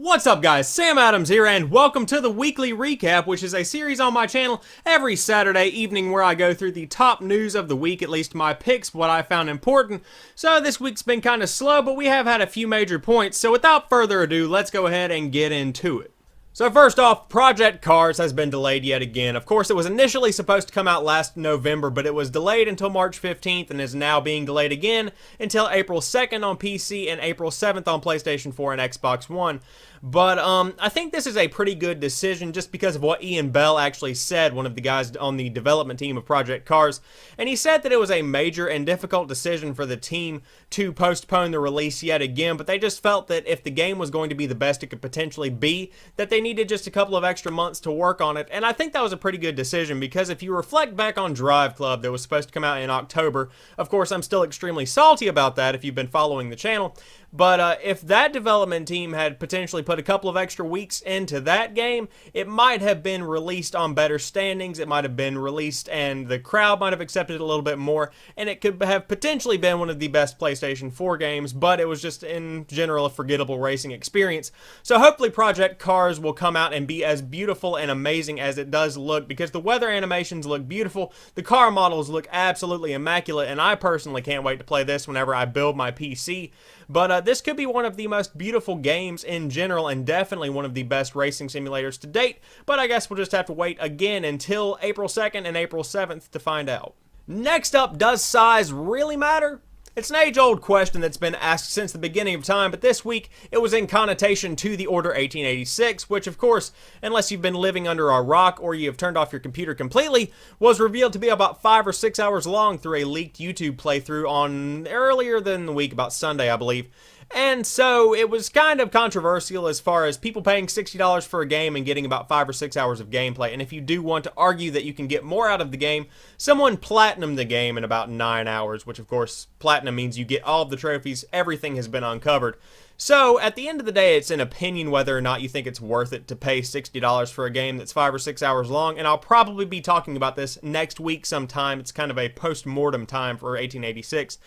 What's up guys, Sam Adams here and welcome to the Weekly Recap, which is a series on my channel every Saturday evening where I go through the top news of the week, at least my picks, what I found important. So this week's been kind of slow, but we have had a few major points, so without further ado, let's go ahead and get into it. So first off, Project Cars has been delayed yet again. Of course, it was initially supposed to come out last November, but it was delayed until March 15th and is now being delayed again until April 2nd on PC and April 7th on PlayStation 4 and Xbox One. But I think this is a pretty good decision just because of what Ian Bell actually said, one of the guys on the development team of Project Cars. And he said that it was a major and difficult decision for the team to postpone the release yet again, but they just felt that if the game was going to be the best it could potentially be, that they needed just a couple of extra months to work on it. And I think that was a pretty good decision because if you reflect back on Drive Club that was supposed to come out in October, of course I'm still extremely salty about that if you've been following the channel, but if that development team had potentially put a couple of extra weeks into that game, it might have been released on better standings, it might have been released and the crowd might have accepted it a little bit more, and it could have potentially been one of the best PlayStation 4 games, but it was just in general a forgettable racing experience. So hopefully Project Cars will come out and be as beautiful and amazing as it does look, because the weather animations look beautiful, the car models look absolutely immaculate, and I personally can't wait to play this whenever I build my PC. But this could be one of the most beautiful games in general and definitely one of the best racing simulators to date, but I guess we'll just have to wait again until April 2nd and April 7th to find out. Next up, does size really matter? It's an age-old question that's been asked since the beginning of time, but this week it was in connotation to the Order 1886, which of course, unless you've been living under a rock or you have turned off your computer completely, was revealed to be about 5 or 6 hours long through a leaked YouTube playthrough on earlier than the week, about Sunday I believe. And so it was kind of controversial as far as people paying $60 for a game and getting about 5 or 6 hours of gameplay. And if you do want to argue that you can get more out of the game, someone platinumed the game in about 9 hours, which of course platinum means you get all of the trophies, everything has been uncovered. So at the end of the day, it's an opinion whether or not you think it's worth it to pay $60 for a game that's 5 or 6 hours long, and I'll probably be talking about this next week sometime. It's kind of a post-mortem time for 1886.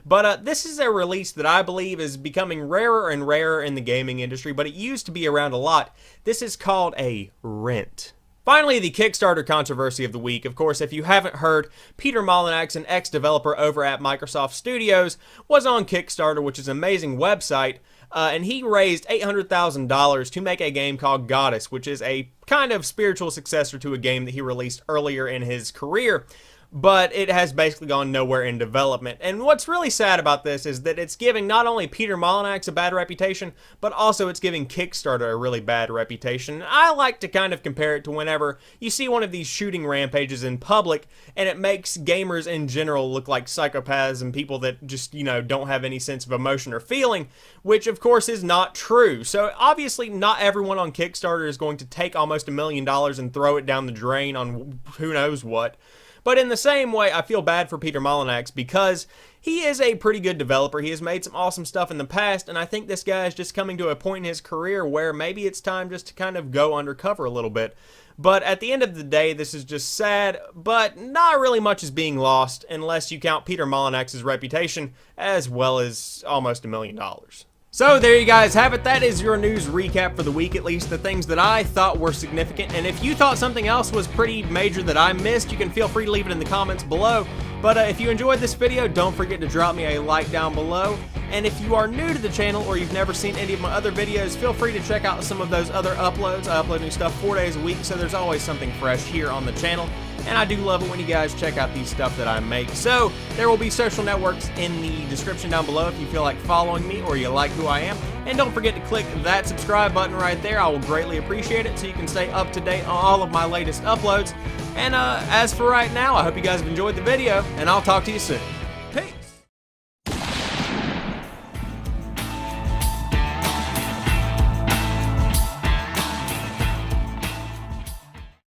But this is a release that I believe is becoming rarer and rarer in the gaming industry, but it used to be around a lot. This is called a rent. Finally, the Kickstarter controversy of the week. Of course, if you haven't heard, Peter Molyneux, an ex-developer over at Microsoft Studios, was on Kickstarter, which is an amazing website, and he raised $800,000 to make a game called Goddess, which is a kind of spiritual successor to a game that he released earlier in his career. But it has basically gone nowhere in development. And what's really sad about this is that it's giving not only Peter Molyneux a bad reputation, but also it's giving Kickstarter a really bad reputation. I like to kind of compare it to whenever you see one of these shooting rampages in public, and it makes gamers in general look like psychopaths and people that just, you know, don't have any sense of emotion or feeling, which of course is not true. So obviously not everyone on Kickstarter is going to take almost $1 million and throw it down the drain on who knows what. But in the same way, I feel bad for Peter Molyneux because he is a pretty good developer. He has made some awesome stuff in the past, and I think this guy is just coming to a point in his career where maybe it's time just to kind of go undercover a little bit. But at the end of the day, this is just sad, but not really much is being lost unless you count Peter Molyneux's reputation as well as almost $1 million. So there you guys have it. That is your news recap for the week, at least the things that I thought were significant. And if you thought something else was pretty major that I missed, you can feel free to leave it in the comments below. But if you enjoyed this video, don't forget to drop me a like down below. And if you are new to the channel or you've never seen any of my other videos, feel free to check out some of those other uploads. I upload new stuff 4 days a week, so there's always something fresh here on the channel. And I do love it when you guys check out these stuff that I make. So there will be social networks in the description down below if you feel like following me or you like who I am. And don't forget to click that subscribe button right there. I will greatly appreciate it so you can stay up to date on all of my latest uploads. And as for right now, I hope you guys have enjoyed the video, and I'll talk to you soon.